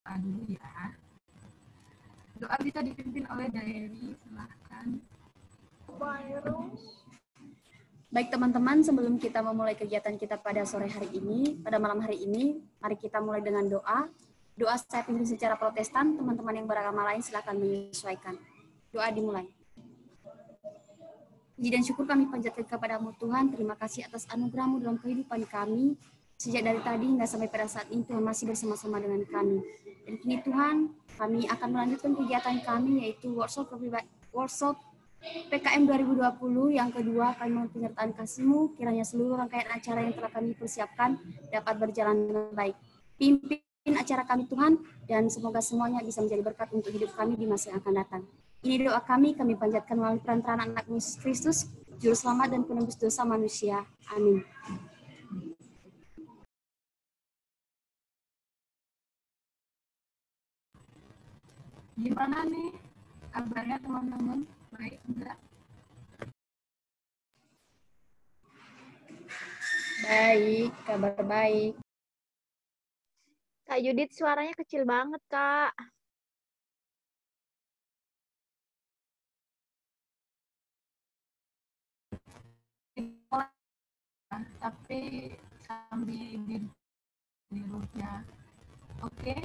dulu ya. Doa bisa dipimpin oleh Daeri, silahkan. Baik teman-teman, sebelum kita memulai kegiatan kita pada sore hari ini, pada malam hari ini, mari kita mulai dengan doa. Doa saya pimpin secara Protestan, teman-teman yang beragama lain silakan menyesuaikan. Doa dimulai. Puji dan syukur kami panjatkan kepadamu Tuhan, terima kasih atas anugerah-Mu dalam kehidupan kami. Sejak dari tadi hingga sampai pada saat ini Tuhan masih bersama-sama dengan kami. Dan kini Tuhan, kami akan melanjutkan kegiatan kami yaitu workshop PKM 2020 yang kedua, kami mohon penyertaan kasih-Mu, kiranya seluruh rangkaian acara yang telah kami persiapkan dapat berjalan dengan baik. Pimpin acara kami Tuhan, dan semoga semuanya bisa menjadi berkat untuk hidup kami di masa yang akan datang. Ini doa kami panjatkan melalui perantaraan anak Yesus Kristus, Juru Selamat dan penebus dosa manusia. Amin. Gimana nih kabarnya teman-teman? Baik enggak? Baik, kabar baik. Kak Judit suaranya kecil banget, Kak. Tapi sambil di rootnya. Oke.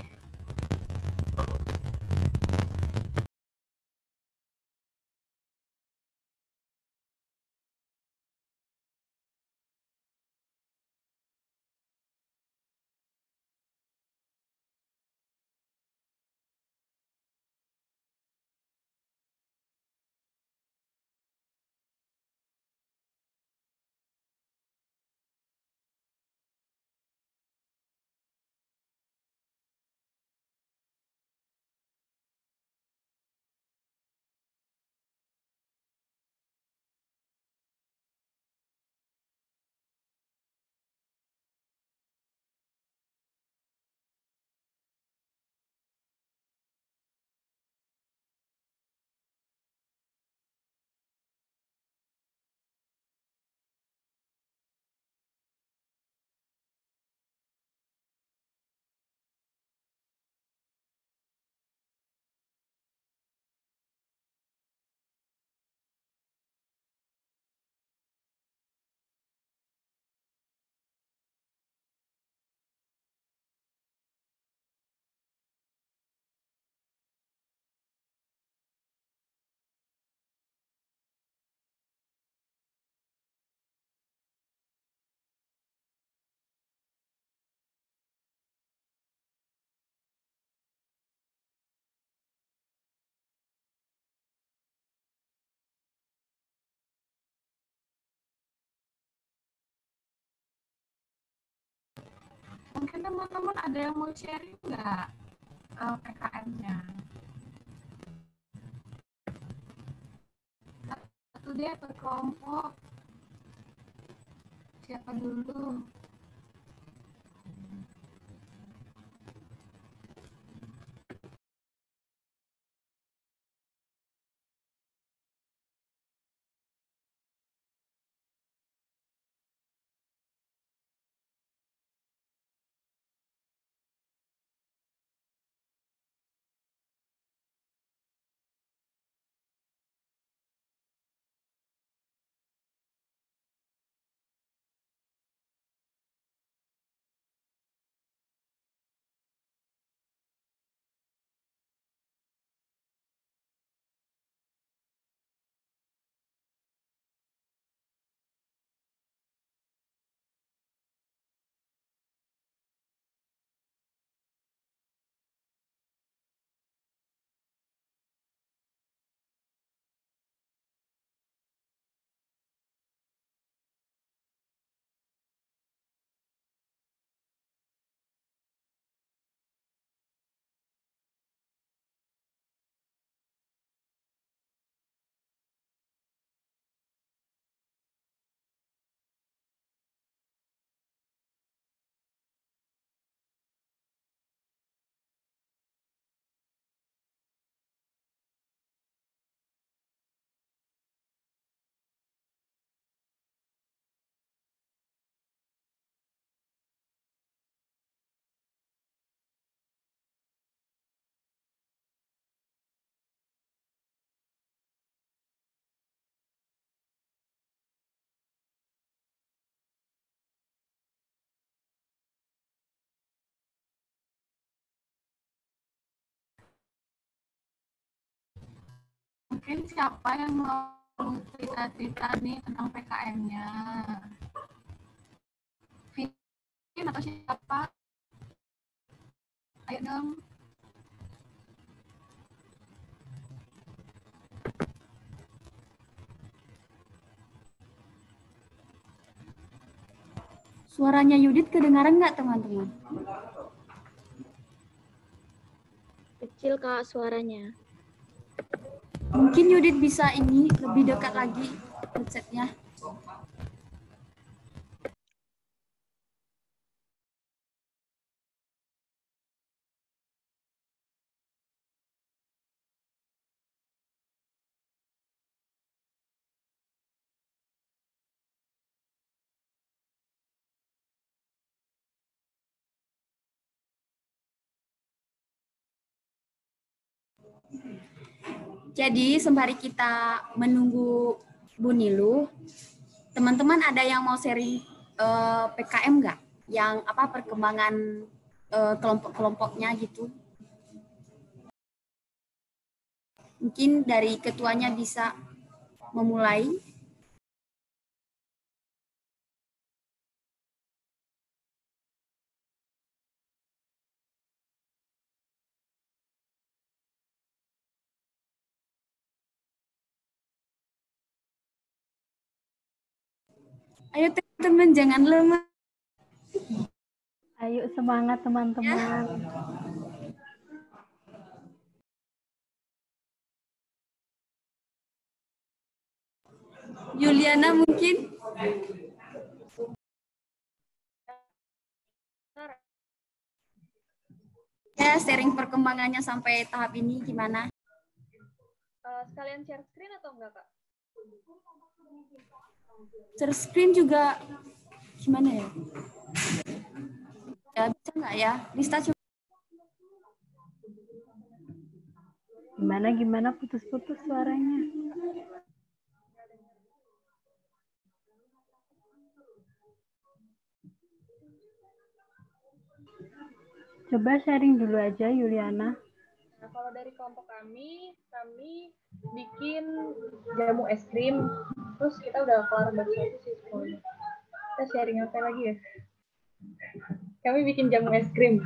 Mungkin teman-teman ada yang mau sharing nggak PKM-nya? Satu dia per kelompok. Siapa dulu? Mungkin siapa yang mau cerita-cerita nih tentang PKM-nya? Vin atau siapa? Ayo dong. Suaranya Yudit kedengaran nggak teman-teman? Kecil Kak suaranya. Mungkin Yudit bisa ini lebih dekat lagi headsetnya. Jadi sembari kita menunggu Bu Nilu, teman-teman ada yang mau sharing PKM nggak? Yang apa perkembangan kelompok-kelompoknya gitu? Mungkin dari ketuanya bisa memulai. Ayo teman-teman jangan lemah. Ayo semangat teman-teman. Juliana mungkin. Ya, sharing perkembangannya sampai tahap ini gimana? Sekalian share screen atau enggak Kak? Share screen juga gimana ya? Ya bisa nggak ya? Lista coba. Gimana putus-putus suaranya. Coba sharing dulu aja Yuliana. Nah, kalau dari kelompok kami bikin jamu es krim, terus kita udah kelar bab 1 sih semuanya. Kita sharing apa lagi ya? Kami bikin jamu es krim.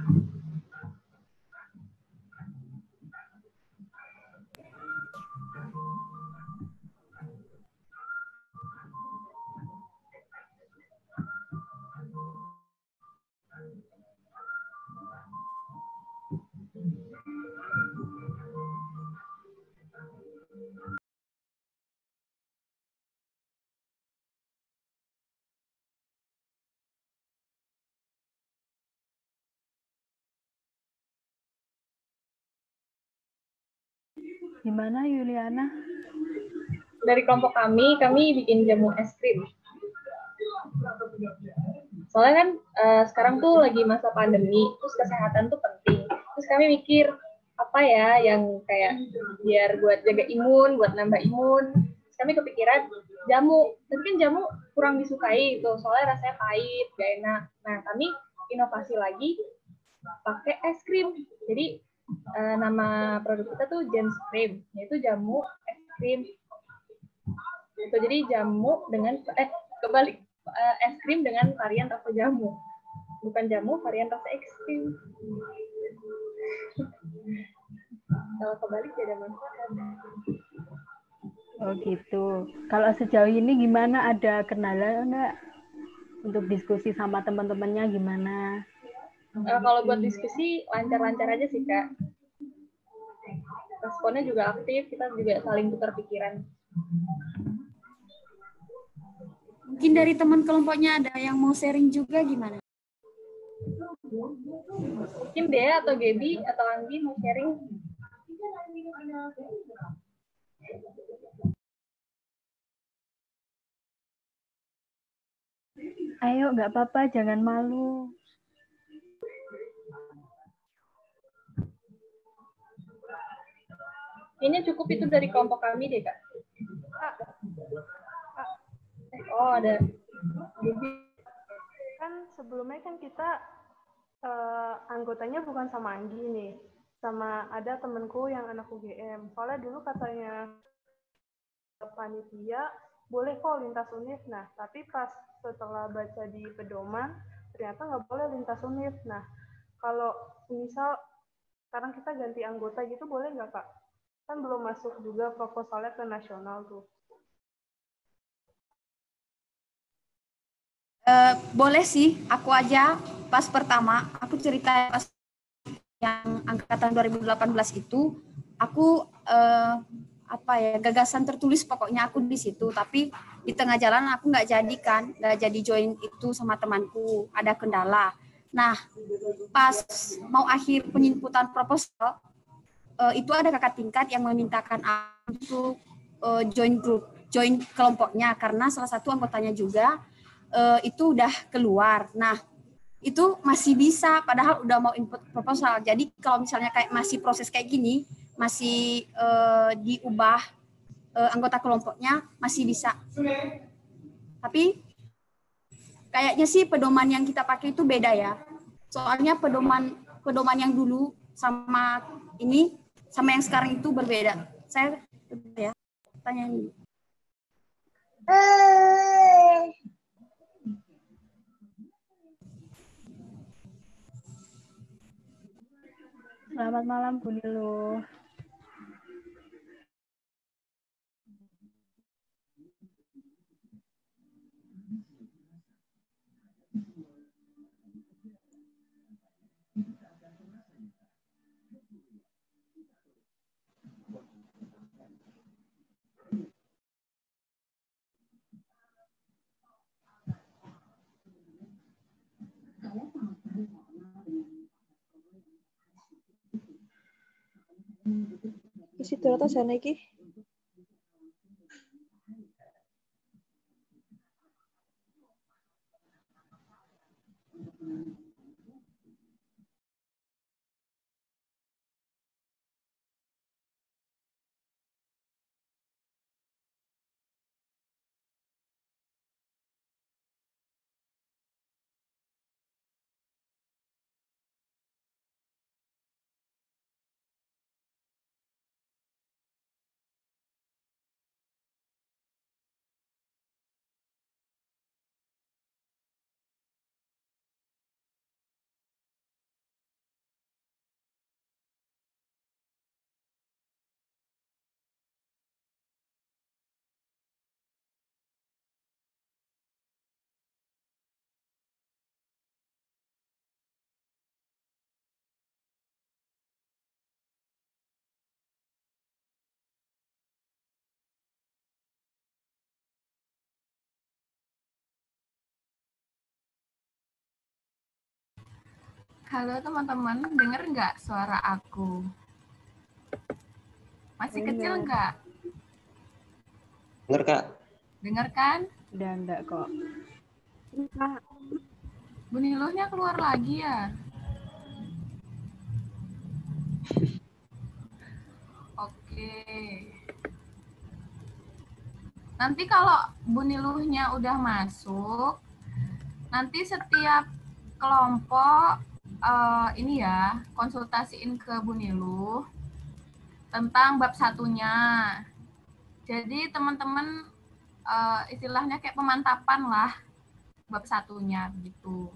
Gimana Yuliana? Dari kelompok kami bikin jamu es krim. Soalnya kan sekarang tuh lagi masa pandemi, terus kesehatan tuh penting. Terus kami mikir apa ya yang kayak biar buat jaga imun, buat nambah imun. Terus kami kepikiran jamu, tapi kan jamu kurang disukai tuh, soalnya rasanya pahit, gak enak. Nah kami inovasi lagi pakai es krim. Jadi nama produk kita tuh Jens Cream, yaitu jamu es krim. Itu jadi jamu dengan kebalik es krim dengan varian rasa jamu, bukan jamu varian rasa es krim. Kalau kebalik beda manfaat. Oh gitu. Kalau sejauh ini gimana? Ada kendala enggak? Untuk diskusi sama teman-temannya gimana? Kalau buat diskusi lancar-lancar aja sih Kak. Responnya juga aktif, kita juga saling tukar pikiran. Mungkin dari teman kelompoknya ada yang mau sharing juga gimana? Mungkin Dea atau Gaby atau Anggi mau sharing? Ayo, nggak apa-apa, jangan malu. Kayaknya cukup itu dari kelompok kami deh Kak. Oh ada. Kan sebelumnya kan kita anggotanya bukan sama Anggi nih, sama ada temenku yang anak UGM. Soalnya dulu katanya panitia boleh kok lintas univ. Nah, tapi pas setelah baca di pedoman ternyata nggak boleh lintas univ. Nah, kalau misal sekarang kita ganti anggota gitu boleh nggak Kak? Kan belum masuk juga proposalnya ke nasional tuh. Boleh sih, aku aja pas pertama, aku cerita pas yang angkatan 2018 itu, aku gagasan tertulis pokoknya aku di situ, tapi di tengah jalan aku nggak jadi join itu sama temanku, ada kendala. Nah, pas mau akhir penjemputan proposal, itu ada kakak tingkat yang memintakan aku untuk join kelompoknya karena salah satu anggotanya juga itu udah keluar. Nah, itu masih bisa padahal udah mau input proposal. Jadi kalau misalnya kayak masih proses kayak gini, masih diubah anggota kelompoknya masih bisa. Tapi kayaknya sih pedoman yang kita pakai itu beda ya. Soalnya pedoman yang dulu sama ini sama yang sekarang itu berbeda. Saya ya tanya ini. Selamat malam Bu Niluh. Isi ternyata sana iki. Halo teman-teman, dengar nggak suara aku? Masih kecil nggak? Dengar Kak? Dengar kan? Udah enggak kok. Bu Niluhnya keluar lagi ya? Oke. Nanti kalau Bu Niluhnya udah masuk, nanti setiap kelompok ini ya, konsultasiin ke Bu Niluh tentang bab satunya. Jadi teman-teman istilahnya kayak pemantapan lah bab satunya gitu.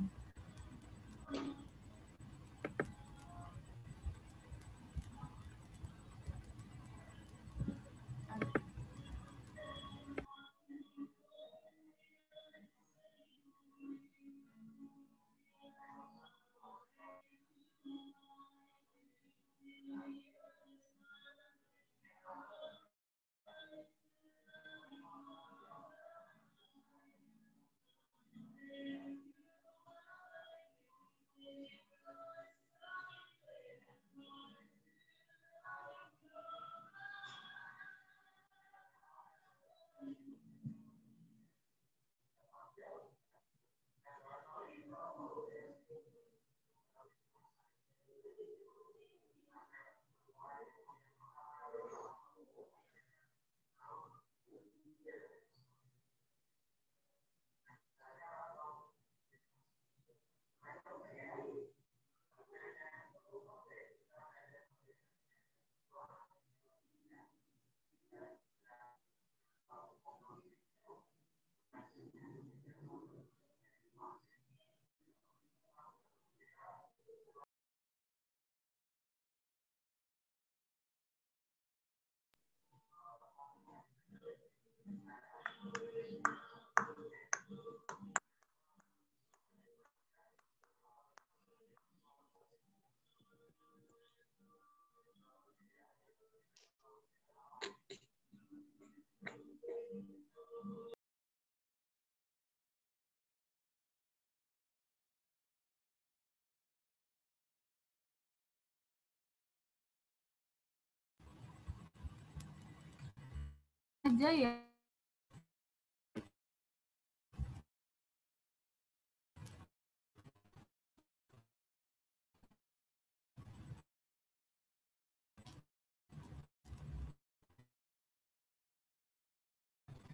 aja ya.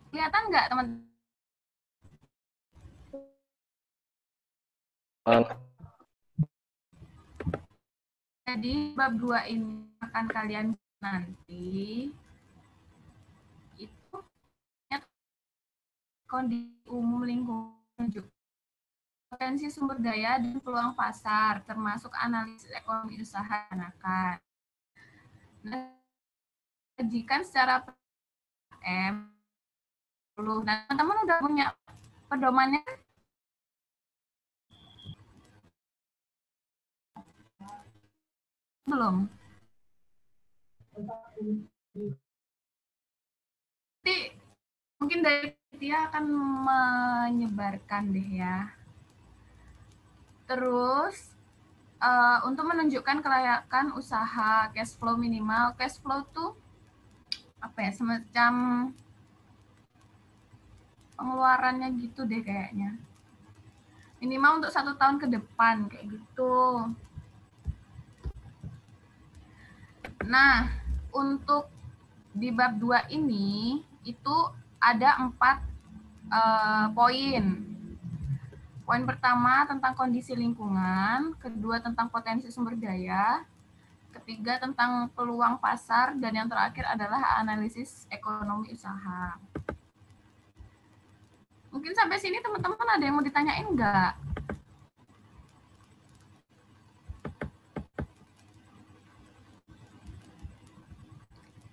Kelihatan nggak teman? Jadi bab 2 ini akan kalian nanti itu kondisi umum lingkungan, potensi sumber daya dan peluang pasar, termasuk analisis ekonomi usaha anakan. Nah, sajikan secara PM. Nah, teman-teman udah punya pedomannya? Belum? Nanti mungkin dari dia akan menyebarkan deh ya. Terus untuk menunjukkan kelayakan usaha, cash flow minimal. Cash flow tuh apa ya, semacam pengeluarannya gitu deh kayaknya. Minimal untuk 1 tahun ke depan kayak gitu. Nah, untuk di bab 2 ini itu ada 4 poin. Poin pertama tentang kondisi lingkungan, kedua tentang potensi sumber daya, ketiga tentang peluang pasar, dan yang terakhir adalah analisis ekonomi usaha. Mungkin sampai sini teman-teman ada yang mau ditanyain nggak?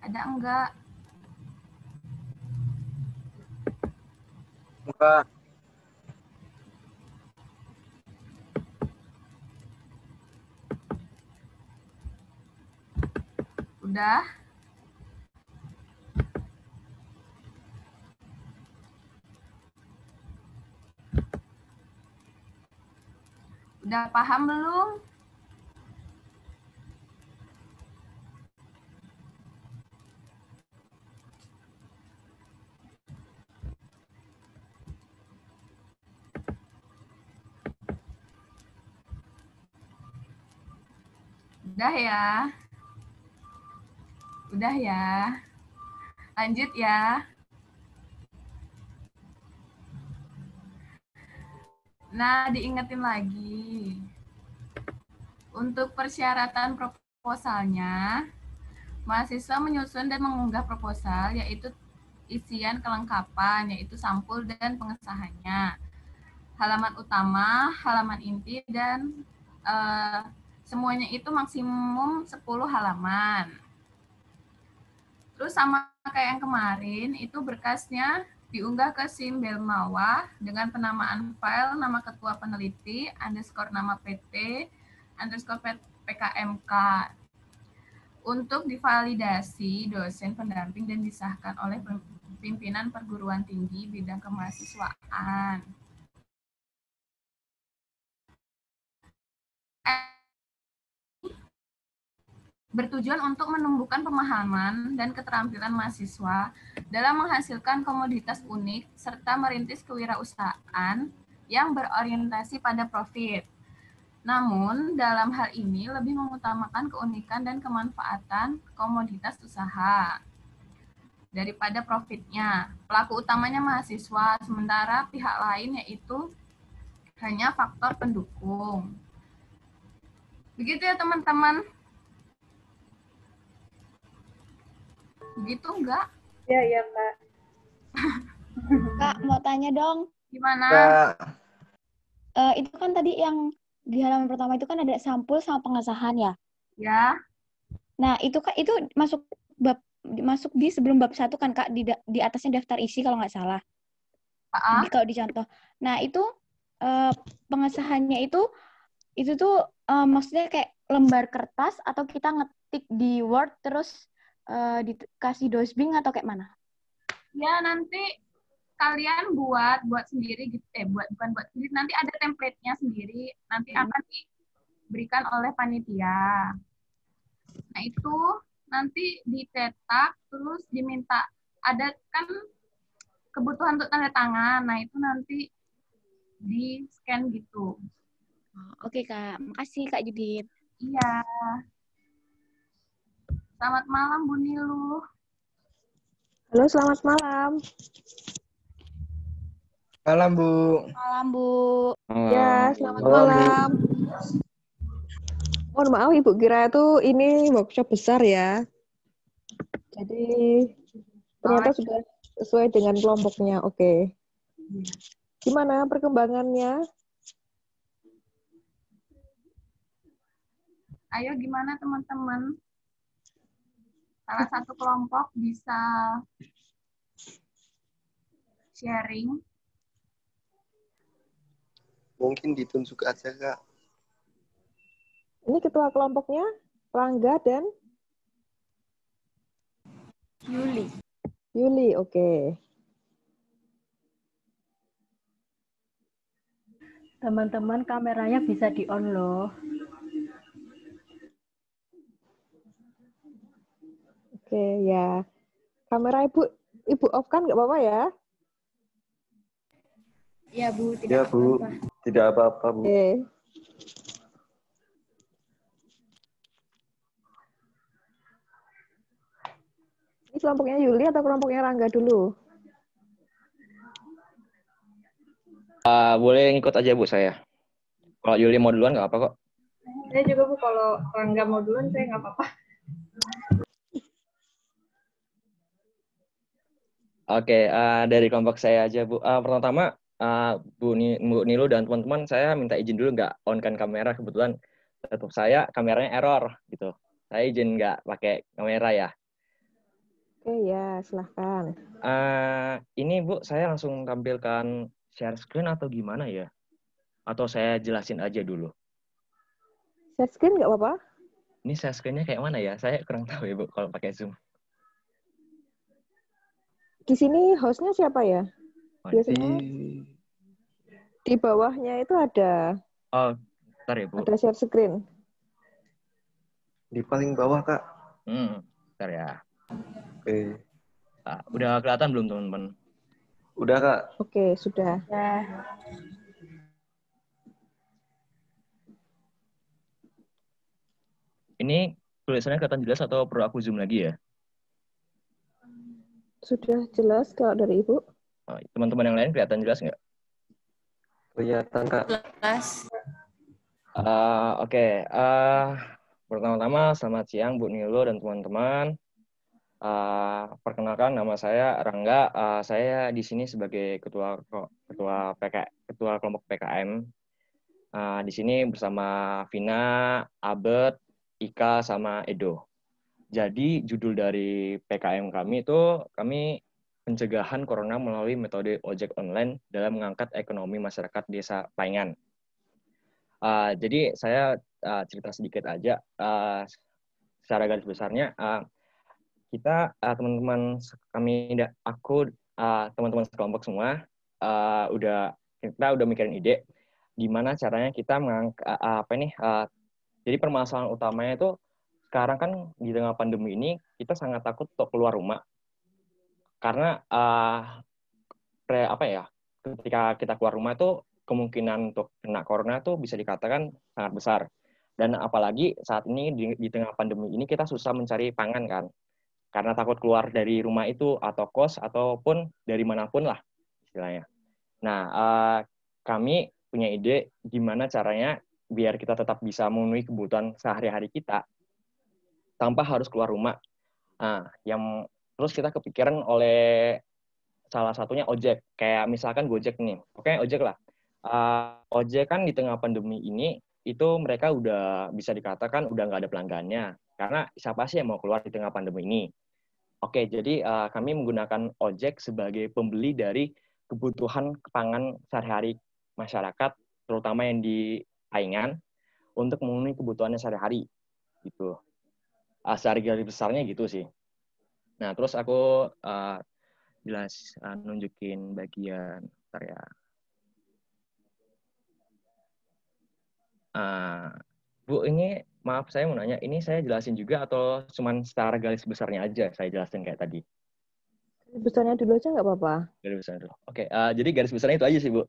Ada enggak? Enggak. Udah? Udah paham belum? Udah ya? Udah ya? Lanjut ya. Nah, diingetin lagi. Untuk persyaratan proposalnya, mahasiswa menyusun dan mengunggah proposal, yaitu isian kelengkapan, yaitu sampul dan pengesahannya, halaman utama, halaman inti, dan semuanya itu maksimum 10 halaman. Terus sama kayak yang kemarin, itu berkasnya diunggah ke SIM Belmawa dengan penamaan file, nama ketua peneliti, underscore nama PT, underscore PKMK. Untuk divalidasi dosen pendamping dan disahkan oleh pimpinan perguruan tinggi bidang kemahasiswaan. Bertujuan untuk menumbuhkan pemahaman dan keterampilan mahasiswa dalam menghasilkan komoditas unik serta merintis kewirausahaan yang berorientasi pada profit. Namun, dalam hal ini lebih mengutamakan keunikan dan kemanfaatan komoditas usaha daripada profitnya. Pelaku utamanya mahasiswa, sementara pihak lain yaitu hanya faktor pendukung. Begitu ya teman-teman? Begitu enggak? Ya, iya, Kak. Kak, mau tanya dong. Gimana? Itu kan tadi yang di halaman pertama itu kan ada sampul sama pengesahan ya. Ya. Nah, itu Kak, itu masuk di sebelum bab 1 kan Kak, di atasnya daftar isi kalau nggak salah. Kalau dicontoh. Nah, itu pengesahannya itu tuh maksudnya kayak lembar kertas atau kita ngetik di Word terus dikasih dosbing atau kayak mana? Ya, nanti kalian buat sendiri gitu. Bukan buat sendiri, nanti ada template-nya sendiri, nanti akan diberikan oleh panitia. Nah, itu nanti dicetak terus diminta ada kan kebutuhan untuk tanda tangan. Nah, itu nanti di-scan gitu. Oke, Kak. Makasih, Kak Judit. Iya. Selamat malam, Bu Nilu. Halo, selamat malam. Malam, Bu. Malam, Bu. Ya, selamat Malam, Bu. malam. Mohon maaf, Ibu kira itu ini workshop besar ya. Jadi ternyata sudah sesuai dengan kelompoknya. Oke. Gimana perkembangannya? Ayo gimana teman-teman? Salah satu kelompok bisa sharing. Mungkin ditunjuk aja, Kak. Ini ketua kelompoknya Rangga dan Yuli. Yuli. Oke. Teman-teman, kameranya bisa di-on loh. Oke, ya. Kamera Ibu off kan nggak apa-apa ya? Ya, Bu, Ya, tidak Bu. apa-apa. Tidak apa-apa, Bu. Oke. Ini kelompoknya Yuli atau kelompoknya Rangga dulu? Boleh ngikut aja, Bu, saya. Kalau Yuli mau duluan nggak apa kok. Saya juga, Bu, kalau Rangga mau duluan, saya nggak apa-apa. Oke, dari kelompok saya aja, Bu. Pertama, Bu Nilu dan teman-teman, saya minta izin dulu nggak on-kan kamera. Kebetulan laptop saya kameranya error, gitu. Saya izin nggak pakai kamera ya. Oke, ya. Silahkan. Ini, Bu, saya langsung tampilkan share screen atau gimana ya? Atau saya jelasin aja dulu? Share screen nggak apa-apa? Ini share screen-nya kayak mana ya? Saya kurang tahu ya, Bu, kalau pakai Zoom. Di sini hostnya siapa ya? Biasanya di bawahnya itu ada. Oh, bentar ya, Bu. Ada share screen. Di paling bawah, Kak. Bentar ya. Oke. Udah kelihatan belum, teman-teman? Udah, Kak. Oke, sudah. Ya. Ini tulisannya kelihatan jelas atau perlu aku zoom lagi ya? Sudah jelas kalau dari Ibu. Teman-teman yang lain kelihatan jelas nggak? Kelihatan, Kak. Jelas. Oke. Pertama-tama, selamat siang Bu Nilo dan teman-teman. Perkenalkan, nama saya Rangga. Saya di sini sebagai ketua kelompok PKM. Di sini bersama Vina, Abed, Ika, sama Edo. Jadi judul dari PKM kami itu pencegahan corona melalui metode ojek online dalam mengangkat ekonomi masyarakat desa Paingan. Jadi saya cerita sedikit aja. Secara garis besarnya, kita teman-teman kami, aku, teman-teman sekelompok semua kita udah mikirin ide gimana caranya kita mengangkat jadi permasalahan utamanya itu sekarang kan di tengah pandemi ini kita sangat takut untuk keluar rumah karena ketika kita keluar rumah itu kemungkinan untuk kena corona itu bisa dikatakan sangat besar, dan apalagi saat ini di tengah pandemi ini kita susah mencari pangan kan karena takut keluar dari rumah itu atau kos ataupun dari manapun lah istilahnya. Nah, kami punya ide gimana caranya biar kita tetap bisa memenuhi kebutuhan sehari-hari kita tanpa harus keluar rumah. Yang terus kita kepikiran oleh salah satunya ojek. Kayak misalkan Gojek nih. Oke, ojek lah. Ojek kan di tengah pandemi ini, itu mereka udah bisa dikatakan udah nggak ada pelanggannya. Karena siapa sih yang mau keluar di tengah pandemi ini? Oke, jadi kami menggunakan ojek sebagai pembeli dari kebutuhan pangan sehari-hari masyarakat, terutama yang di Paingan, untuk memenuhi kebutuhannya sehari-hari. Gitu. Secara garis besarnya gitu sih. Nah, terus aku nunjukin bagian ya. Bu, ini maaf saya mau nanya, ini saya jelasin juga atau cuman secara garis besarnya aja saya jelasin kayak tadi? Besarnya dulu aja nggak apa-apa. Garis besarnya dulu. Oke, jadi garis besarnya itu aja sih, Bu.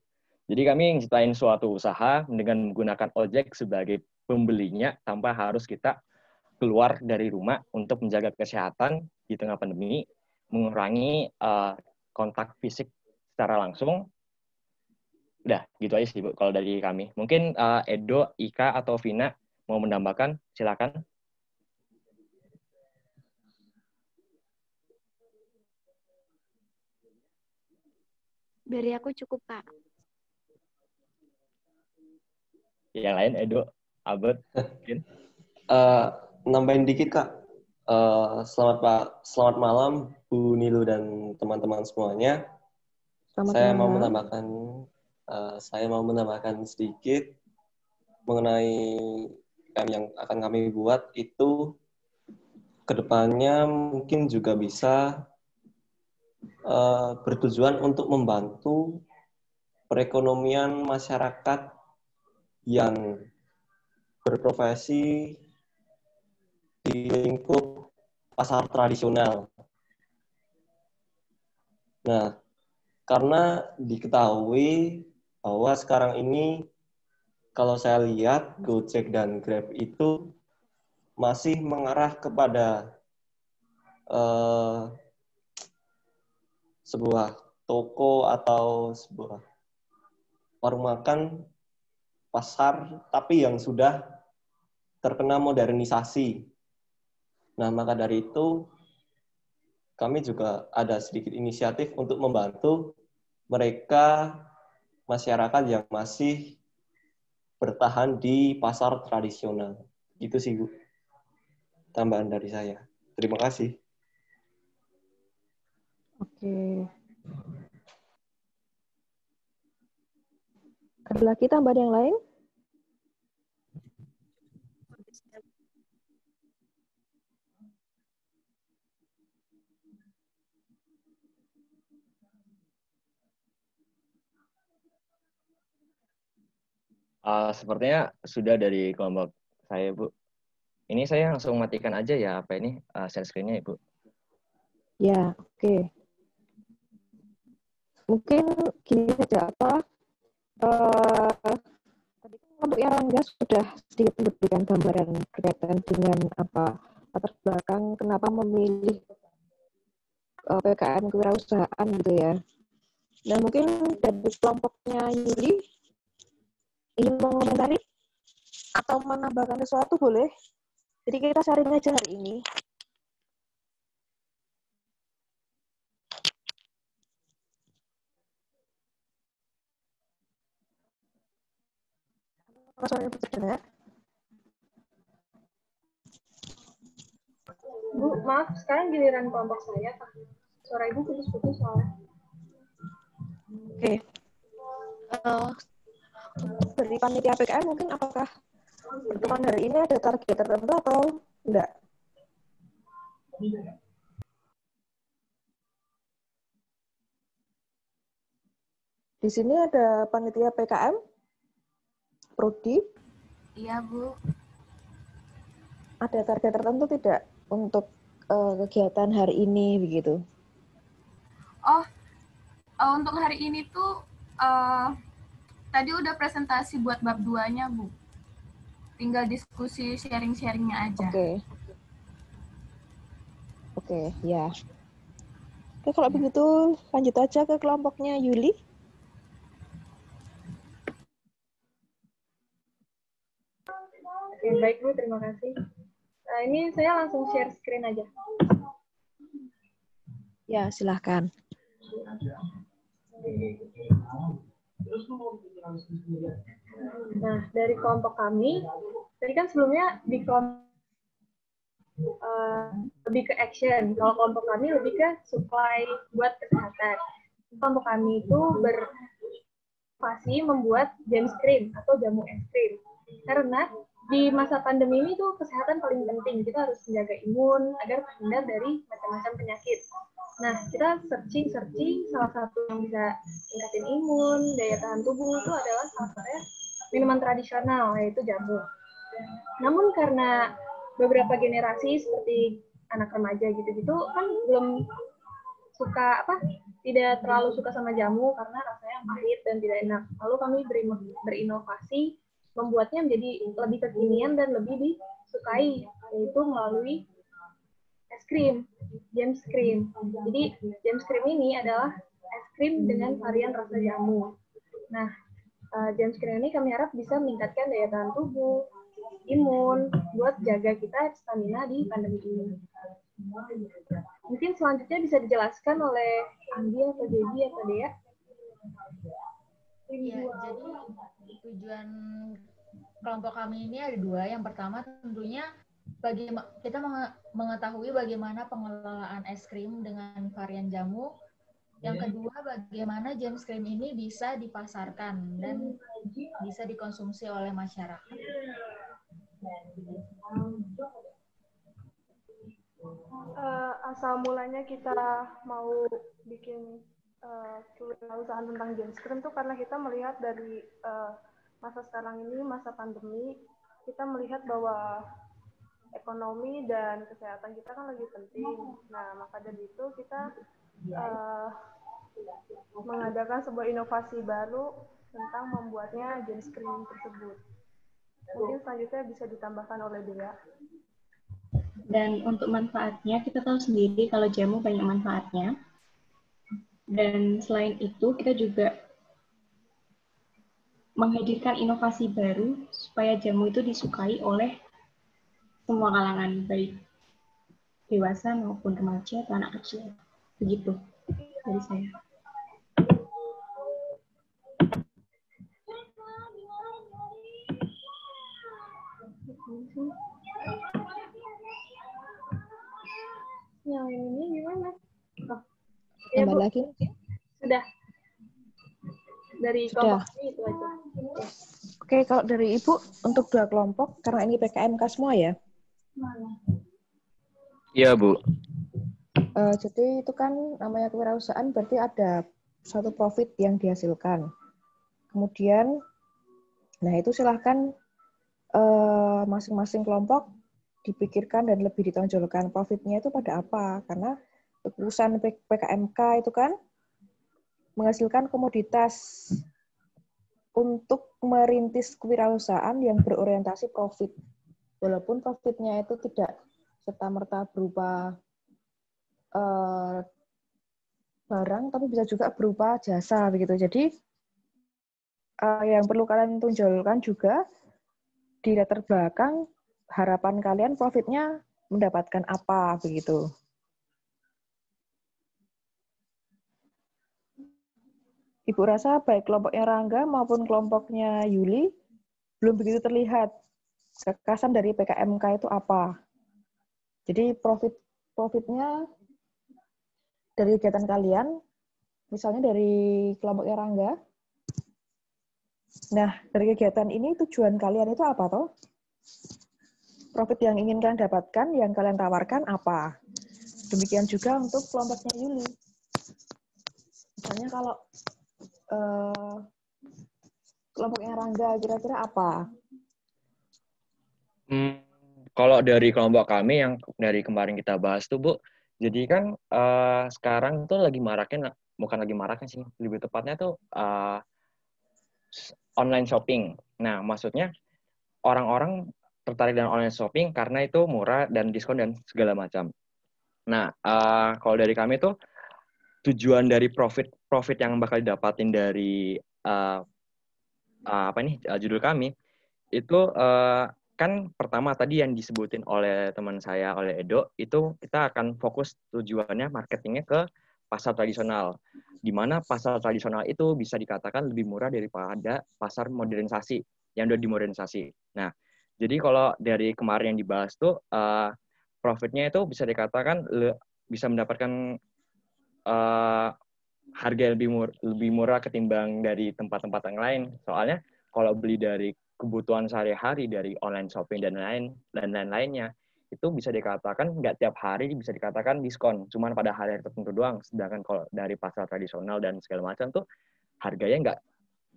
Jadi kami nyiptain suatu usaha dengan menggunakan ojek sebagai pembelinya tanpa harus kita keluar dari rumah untuk menjaga kesehatan di tengah pandemi, mengurangi kontak fisik secara langsung. Udah, gitu aja sih, Bu, kalau dari kami. Mungkin Edo, Ika, atau Vina mau menambahkan, silakan. Dari aku cukup, Kak. Yang lain, Edo, Albert, mungkin. Nambahin dikit, Kak. Selamat malam, Bu Nilu dan teman-teman semuanya. Selamat Saya malam. mau menambahkan sedikit mengenai yang akan kami buat itu kedepannya mungkin juga bisa bertujuan untuk membantu perekonomian masyarakat yang berprofesi di lingkup pasar tradisional. Nah, karena diketahui bahwa sekarang ini kalau saya lihat Gojek dan Grab itu masih mengarah kepada sebuah toko atau sebuah warung makan pasar, tapi yang sudah terkena modernisasi. Nah, maka dari itu kami juga ada sedikit inisiatif untuk membantu mereka masyarakat yang masih bertahan di pasar tradisional. Itu sih, Bu, tambahan dari saya. Terima kasih. Oke. Ada lagi tambahan yang lain? Sepertinya sudah dari kelompok saya, Bu. Ini saya langsung matikan aja ya, apa ini, share screen-nya, Ibu. Ya, oke. Mungkin gini saja, tadi kan kelompok yang Rangga sudah sedikit memberikan gambaran berkaitan dengan latar belakang kenapa memilih PKN kewirausahaan gitu ya. Dan mungkin dari kelompoknya Yuli ingin mengomentari atau menambahkan sesuatu boleh. Jadi kita sharing aja hari ini. Suara Ibu terdengar? Bu, maaf, sekarang giliran kelompok saya, Kak. Suara Ibu putus-putus soalnya. Oke. Dari panitia PKN mungkin apakah pertemuan hari ini ada target tertentu atau enggak? Di sini ada panitia PKM, Prodi. Iya, Bu. Ada target tertentu tidak untuk kegiatan hari ini begitu? Untuk hari ini tuh tadi udah presentasi buat bab 2-nya, Bu. Tinggal diskusi sharing-sharingnya aja. Oke, ya. Oke, kalau begitu lanjut aja ke kelompoknya Yuli. Oke, baik Bu, terima kasih. Nah, ini saya langsung share screen aja. Ya, silahkan. Nah, dari kelompok kami, tadi kan sebelumnya di kelompok lebih ke action. Kalau kelompok kami lebih ke supply buat kesehatan. Kelompok kami itu berinovasi membuat jam krim atau jamu es krim. Karena di masa pandemi ini tuh kesehatan paling penting. Kita harus menjaga imun agar terhindar dari macam-macam penyakit. Nah, kita searching salah satu yang bisa meningkatin imun, daya tahan tubuh itu adalah salah satunya minuman tradisional, yaitu jamu. Namun karena beberapa generasi seperti anak remaja gitu-gitu kan belum tidak terlalu suka sama jamu karena rasanya pahit dan tidak enak. Lalu kami berinovasi membuatnya menjadi lebih kekinian dan lebih disukai, yaitu melalui es krim, James Cream. Jadi James Cream ini adalah es krim dengan varian rasa jamu. Nah, James Cream ini kami harap bisa meningkatkan daya tahan tubuh, imun, buat jaga kita stamina di pandemi ini. Mungkin selanjutnya bisa dijelaskan oleh Anggi atau Debbie atau Dea. Ya, jadi tujuan kelompok kami ini ada dua. Yang pertama tentunya kita mengetahui bagaimana pengelolaan es krim dengan varian jamu. Yang kedua, bagaimana James Cream ini bisa dipasarkan dan bisa dikonsumsi oleh masyarakat. Asal mulanya kita mau bikin kewirausahaan tentang James Cream tuh karena kita melihat dari masa sekarang ini, masa pandemi, kita melihat bahwa ekonomi dan kesehatan kita kan lagi penting. Nah, maka dari itu kita mengadakan sebuah inovasi baru tentang membuatnya James Cream tersebut. Mungkin selanjutnya bisa ditambahkan oleh Dea. Dan untuk manfaatnya, kita tahu sendiri kalau jamu banyak manfaatnya. Dan selain itu, kita juga menghadirkan inovasi baru supaya jamu itu disukai oleh semua kalangan, baik dewasa maupun remaja atau anak kecil. Begitu dari saya. Yang ini gimana? Ya, tambah lagi? Sudah. Dari kelompok ini itu aja. Oke, kalau dari Ibu, untuk 2 kelompok, karena ini PKMK semua ya? Iya, Bu. Jadi itu kan namanya kewirausahaan berarti ada suatu profit yang dihasilkan. Kemudian, nah itu silahkan masing-masing kelompok dipikirkan dan lebih ditonjolkan profitnya itu pada apa. Karena perusahaan PKMK itu kan menghasilkan komoditas untuk merintis kewirausahaan yang berorientasi profit. Walaupun profitnya itu tidak serta-merta berupa barang, tapi bisa juga berupa jasa begitu. Jadi yang perlu kalian tonjolkan juga di latar belakang harapan kalian profitnya mendapatkan apa begitu. Ibu rasa baik kelompoknya Rangga maupun kelompoknya Yuli belum begitu terlihat kekasan dari PKMK itu apa. Jadi profitnya dari kegiatan kalian, misalnya dari kelompoknya Rangga. Nah, dari kegiatan ini tujuan kalian itu apa toh? Profit yang ingin kalian dapatkan, yang kalian tawarkan apa? Demikian juga untuk kelompoknya Yuli. Misalnya kalau kelompoknya Rangga kira-kira apa? Kalau dari kelompok kami yang dari kemarin kita bahas tuh, Bu, jadi kan sekarang tuh lagi maraknya, bukan lagi maraknya sih, lebih tepatnya tuh online shopping. Nah, maksudnya orang-orang tertarik dengan online shopping karena itu murah dan diskon dan segala macam. Nah, kalau dari kami tuh tujuan dari profit yang bakal didapatin dari judul kami itu kan pertama tadi yang disebutin oleh teman saya, oleh Edo, itu kita akan fokus tujuannya marketingnya ke pasar tradisional, di mana pasar tradisional itu bisa dikatakan lebih murah daripada pasar modernisasi yang udah dimodernisasi. Nah, jadi kalau dari kemarin yang dibahas tuh profitnya itu bisa dikatakan bisa mendapatkan harga yang lebih murah ketimbang dari tempat-tempat yang lain. Soalnya kalau beli dari kebutuhan sehari-hari dari online shopping dan lain-lainnya, itu bisa dikatakan nggak tiap hari bisa dikatakan diskon, cuman pada hari tertentu doang. Sedangkan kalau dari pasar tradisional dan segala macam tuh harganya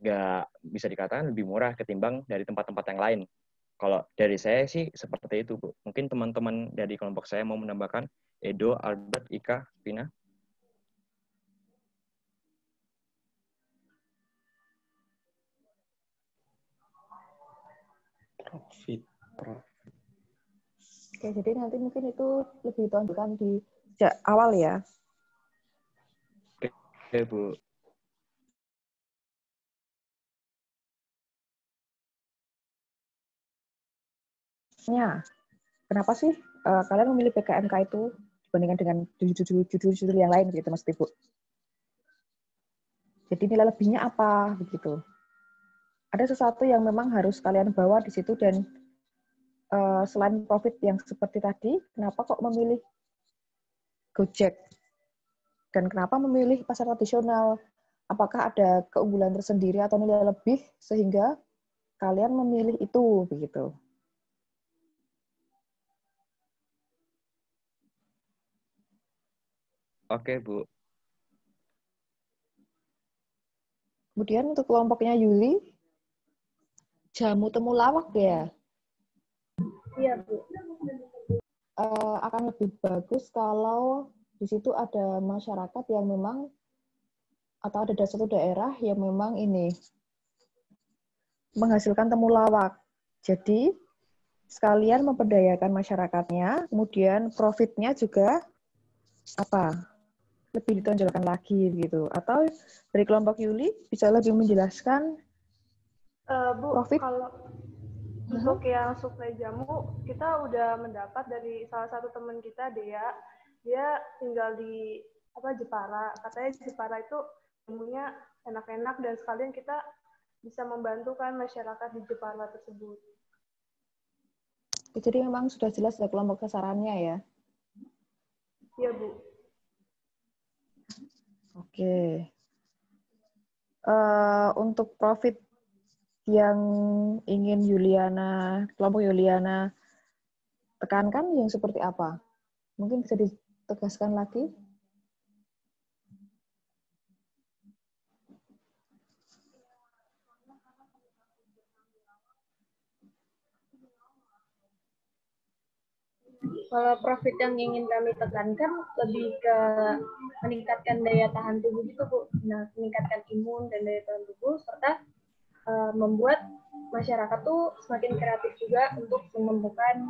nggak bisa dikatakan lebih murah ketimbang dari tempat-tempat yang lain. Kalau dari saya sih seperti itu, Bu. Mungkin teman-teman dari kelompok saya mau menambahkan, Edo, Albert, Ika, Pina. Profit. Oke, jadi nanti mungkin itu lebih ditonjolkan di sejak awal ya. Oke, Bu. Ya, kenapa sih kalian memilih PKMK itu dibandingkan dengan judul-judul yang lain gitu, Mas Ibu? Jadi nilai lebihnya apa begitu? Ada sesuatu yang memang harus kalian bawa di situ dan selain profit yang seperti tadi, kenapa kok memilih Gojek? Dan kenapa memilih pasar tradisional? Apakah ada keunggulan tersendiri atau nilai lebih sehingga kalian memilih itu begitu? Oke, Bu. Kemudian untuk kelompoknya Yuli, jamu temulawak ya? Iya, Bu. Akan lebih bagus kalau di situ ada masyarakat yang memang atau ada satu daerah yang memang ini menghasilkan temulawak. Jadi sekalian memperdayakan masyarakatnya, kemudian profitnya juga lebih ditonjolkan lagi gitu. Atau dari kelompok Yuli bisa lebih menjelaskan Bu, profit. kalau untuk yang suplai jamu, kita udah mendapat dari salah satu teman kita, Dea. Dia tinggal di Jepara. Katanya Jepara itu jamunya enak-enak dan sekalian kita bisa membantukan masyarakat di Jepara tersebut. Jadi memang sudah jelas ada kelompok sasarannya ya? Iya, Bu. Oke. Untuk profit yang ingin kelompok Yuliana tekankan yang seperti apa? Mungkin bisa ditegaskan lagi? Kalau profit yang ingin kami tekankan lebih ke meningkatkan daya tahan tubuh gitu, Bu. Nah, meningkatkan imun dan daya tahan tubuh serta membuat masyarakat tuh semakin kreatif juga untuk menemukan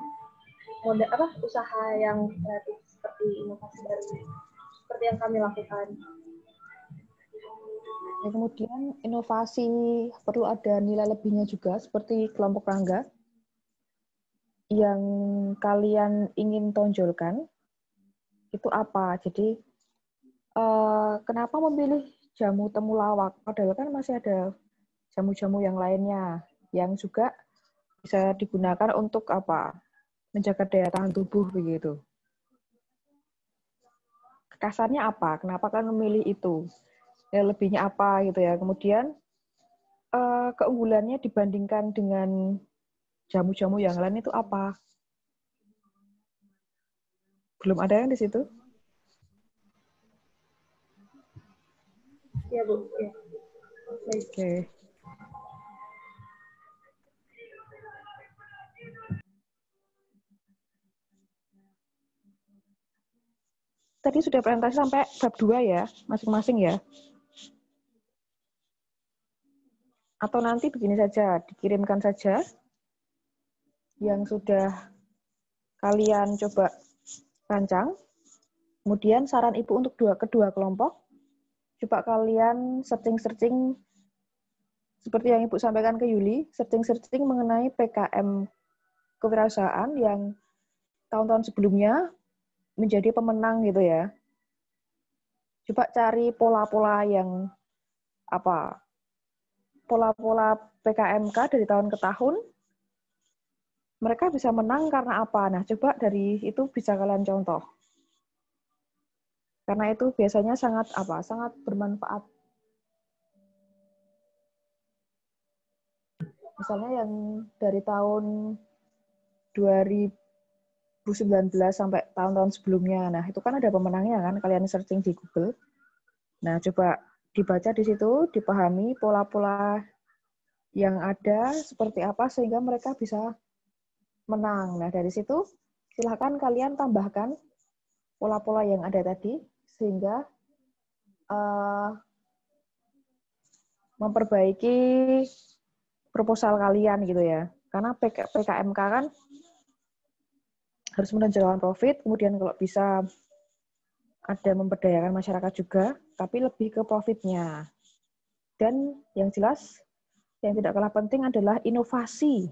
usaha yang kreatif seperti inovasi baru seperti yang kami lakukan. Ya, kemudian inovasi perlu ada nilai lebihnya juga seperti kelompok Rangga yang kalian ingin tonjolkan itu apa? Jadi kenapa memilih jamu temulawak? Padahal kan masih ada jamu-jamu yang lainnya yang juga bisa digunakan untuk menjaga daya tahan tubuh begitu. Kasarnya apa? Kenapa kan memilih itu? Lebihnya apa gitu ya? Kemudian keunggulannya dibandingkan dengan jamu-jamu yang lain itu apa? Belum ada yang di situ? Ya, Bu. Ya. Oke. Tadi sudah presentasi sampai bab 2 ya, masing-masing ya. Atau nanti begini saja, dikirimkan saja yang sudah kalian coba rancang. Kemudian saran Ibu untuk kedua kelompok, coba kalian searching-searching seperti yang Ibu sampaikan ke Yuli, searching-searching mengenai PKM kewirausahaan yang tahun-tahun sebelumnya menjadi pemenang gitu ya. Coba cari pola-pola yang pola-pola PKMK dari tahun ke tahun, mereka bisa menang karena apa? Nah, coba dari itu bisa kalian contoh. Karena itu biasanya sangat bermanfaat. Misalnya yang dari tahun 2019 sampai tahun-tahun sebelumnya. Nah, itu kan ada pemenangnya kan, kalian searching di Google. Nah, coba dibaca di situ, dipahami pola-pola yang ada seperti apa sehingga mereka bisa menang. Nah, dari situ silakan kalian tambahkan pola-pola yang ada tadi sehingga memperbaiki proposal kalian gitu ya. Karena PKMK kan harus menonjolkan profit, kemudian kalau bisa ada memberdayakan masyarakat juga, tapi lebih ke profitnya. Dan yang jelas, yang tidak kalah penting adalah inovasi.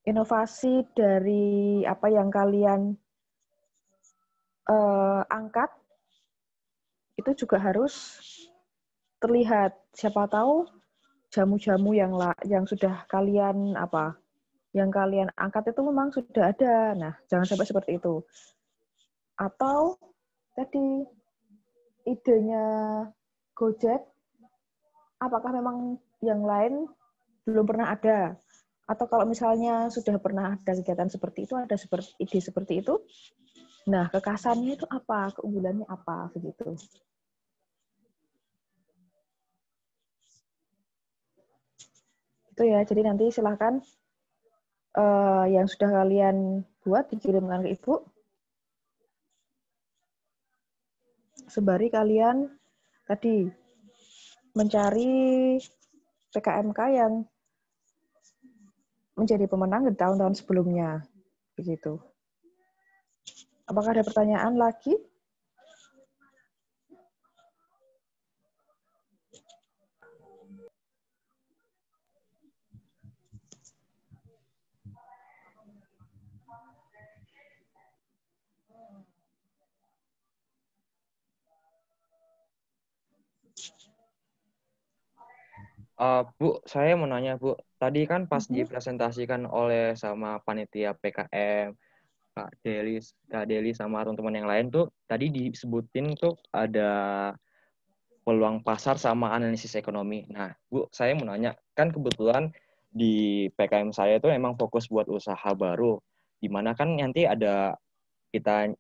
Inovasi dari apa yang kalian angkat, itu juga harus terlihat. Siapa tahu jamu-jamu yang sudah kalian yang kalian angkat itu memang sudah ada. Nah, jangan sampai seperti itu. Atau tadi idenya Gojek, apakah memang yang lain belum pernah ada? Atau kalau misalnya sudah pernah ada kegiatan seperti itu, ada ide seperti itu, nah kekhasannya itu apa? Keunggulannya apa? Begitu. Itu ya, jadi nanti silahkan yang sudah kalian buat dikirimkan ke Ibu. Sembari kalian tadi mencari PKMK yang menjadi pemenang di tahun-tahun sebelumnya. Begitu. Apakah ada pertanyaan lagi? Bu, saya mau nanya, Bu. Tadi kan pas dipresentasikan oleh sama panitia PKM, Kak Deli sama teman-teman yang lain tuh, tadi disebutin tuh ada peluang pasar sama analisis ekonomi. Nah, Bu, saya mau nanya, kan kebetulan di PKM saya itu emang fokus buat usaha baru, di mana kan nanti ada kita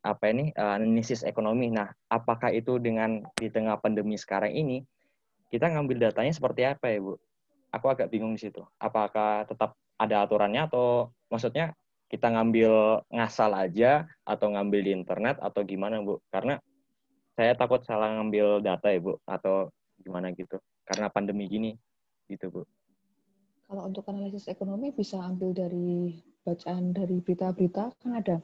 analisis ekonomi. Nah, apakah itu dengan di tengah pandemi sekarang ini kita ngambil datanya seperti apa ya, Bu? Aku agak bingung di situ. Apakah tetap ada aturannya atau maksudnya kita ngambil ngasal aja atau ngambil di internet atau gimana, Bu? Karena saya takut salah ngambil data ya, Bu, atau gimana gitu. Karena pandemi gini gitu, Bu. Kalau untuk analisis ekonomi bisa ambil dari bacaan dari berita-berita kan ada.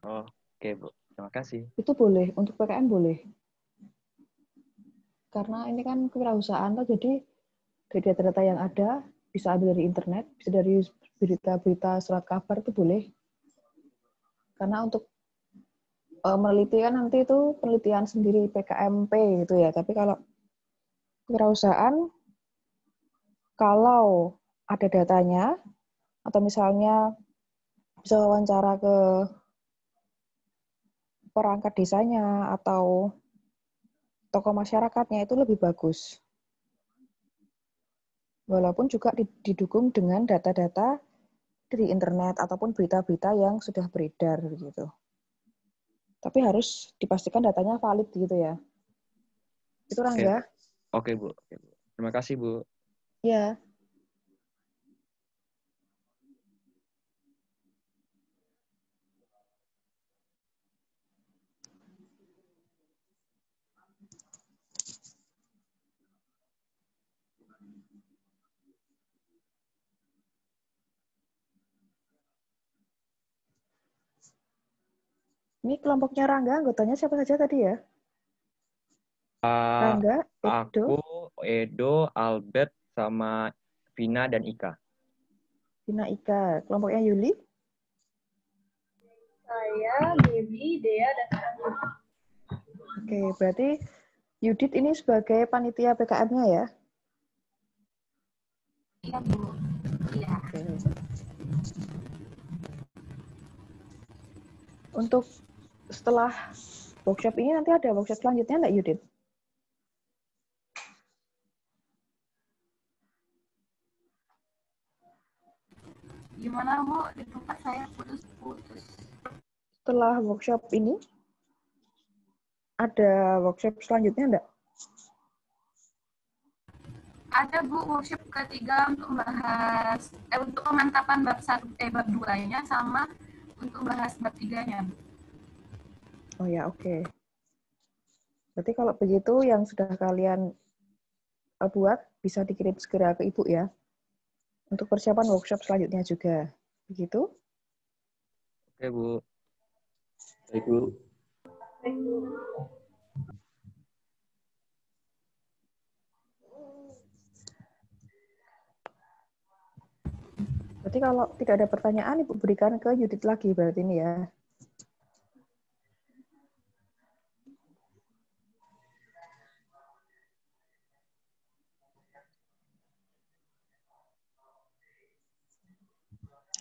Oh, oke, Bu. Terima kasih. Itu boleh, untuk PKM boleh. Karena ini kan kewirausahaan, jadi dari data-data yang ada, bisa ambil dari internet, bisa dari berita-berita surat kabar, itu boleh. Karena untuk meneliti kan nanti itu penelitian sendiri PKMP gitu ya. Tapi kalau kewirausahaan, kalau ada datanya, atau misalnya bisa wawancara ke perangkat desanya atau tokoh masyarakatnya, itu lebih bagus. Walaupun juga didukung dengan data-data dari internet ataupun berita-berita yang sudah beredar gitu. Tapi harus dipastikan datanya valid gitu ya. Itu Rangga. Oke, Bu. Terima kasih, Bu. Ya. Ini kelompoknya Rangga, anggotanya siapa saja tadi ya? Rangga, Edo. Aku, Edo, Albert, sama Vina dan Ika. Vina, Ika. Kelompoknya Yuli? Saya, Dewi, Dea, dan Andi. Oke, berarti Yudit ini sebagai panitia PKM-nya ya? Iya, Bu. Iya. Oke. Untuk setelah workshop ini nanti ada workshop selanjutnya nggak, Yudit? Gimana, Bu? Di tempat saya putus-putus. Setelah workshop ini, ada workshop selanjutnya enggak? Ada, Bu, workshop ketiga untuk membahas untuk pemantapan bab 2-nya sama untuk bahas bab 3-nya. Oh ya, oke. Berarti kalau begitu yang sudah kalian buat bisa dikirim segera ke Ibu ya. Untuk persiapan workshop selanjutnya juga. Begitu? Oke, Bu. Baik, Bu. Berarti kalau tidak ada pertanyaan, Ibu berikan ke Yudit lagi berarti ini ya.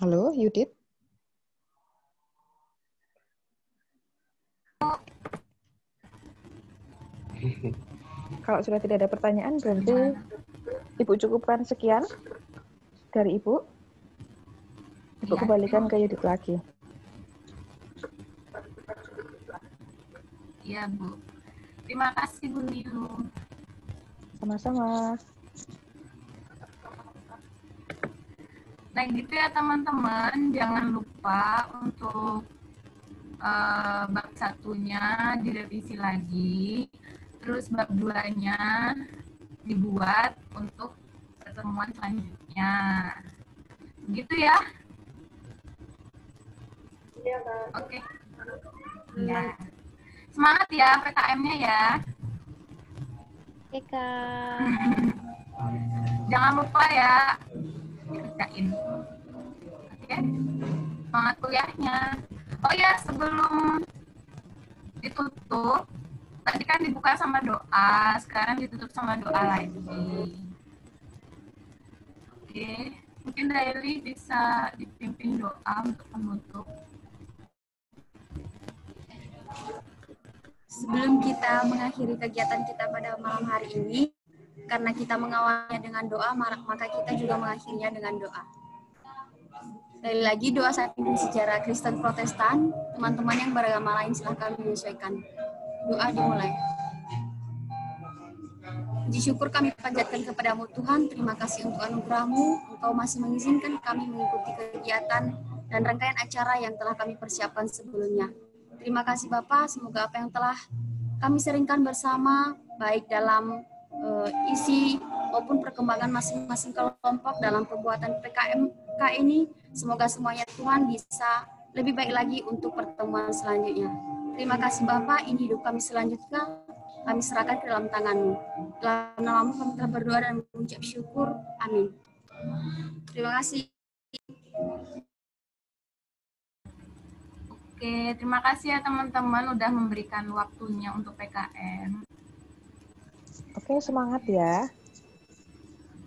Halo, Yudit? Kalau sudah tidak ada pertanyaan, berarti Ibu cukupkan sekian dari Ibu. Ibu kembalikan ke Yudit lagi. Iya, Bu. Terima kasih, Bu Nilu. Sama-sama. Nah, gitu ya teman-teman. Jangan lupa untuk bab 1-nya direvisi lagi. Terus bab 2-nya dibuat untuk pertemuan selanjutnya. Begitu ya? Iya, Kak. Oke. Ya. Semangat ya PKM-nya ya. Oke, Kak. Jangan lupa ya dikerjain. Oke. Semangat kuliahnya. Oh ya, sebelum ditutup, tadi kan dibuka sama doa, sekarang ditutup sama doa lagi. Oke, mungkin Daily bisa dipimpin doa untuk penutup. Sebelum kita mengakhiri kegiatan kita pada malam hari ini, karena kita mengawalnya dengan doa, maka kita juga mengakhirinya dengan doa. Sekali lagi, doa saya pimpin sejarah Kristen Protestan. Teman-teman yang beragama lain silahkan menyesuaikan. Doa dimulai. Puji syukur kami panjatkan kepadamu Tuhan, terima kasih untuk anugerah-Mu, Engkau masih mengizinkan kami mengikuti kegiatan dan rangkaian acara yang telah kami persiapkan sebelumnya. Terima kasih Bapak, semoga apa yang telah kami seringkan bersama, baik dalam isi maupun perkembangan masing-masing kelompok dalam pembuatan PKMK ini, semoga semuanya Tuhan bisa lebih baik lagi untuk pertemuan selanjutnya. Terima kasih Bapak, ini hidup kami selanjutnya, kami serahkan ke dalam tangan-Mu. Dalam nama-Mu kami telah berdoa dan mengucap syukur. Amin. Terima kasih. Oke, terima kasih ya teman-teman udah memberikan waktunya untuk PKM. Oke, semangat ya.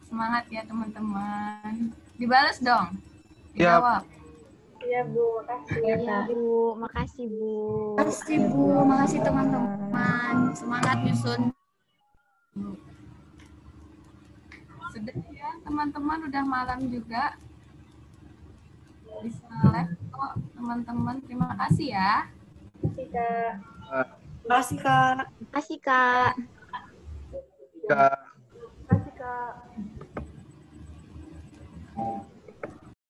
Semangat ya teman-teman. Dibalas dong. Siap. Dijawab. Iya, Bu. Makasih. Iya, Bu. Makasih, Bu. Makasih Bu, makasih teman-teman. Semangat nyusun. Sudah ya teman-teman, udah malam juga. Bisa live kok teman-teman. Terima kasih ya. Terima kasih, Kak. Terima kasih, Kak. Terima kasih, Kak. Kak. Terima kasih, Kak.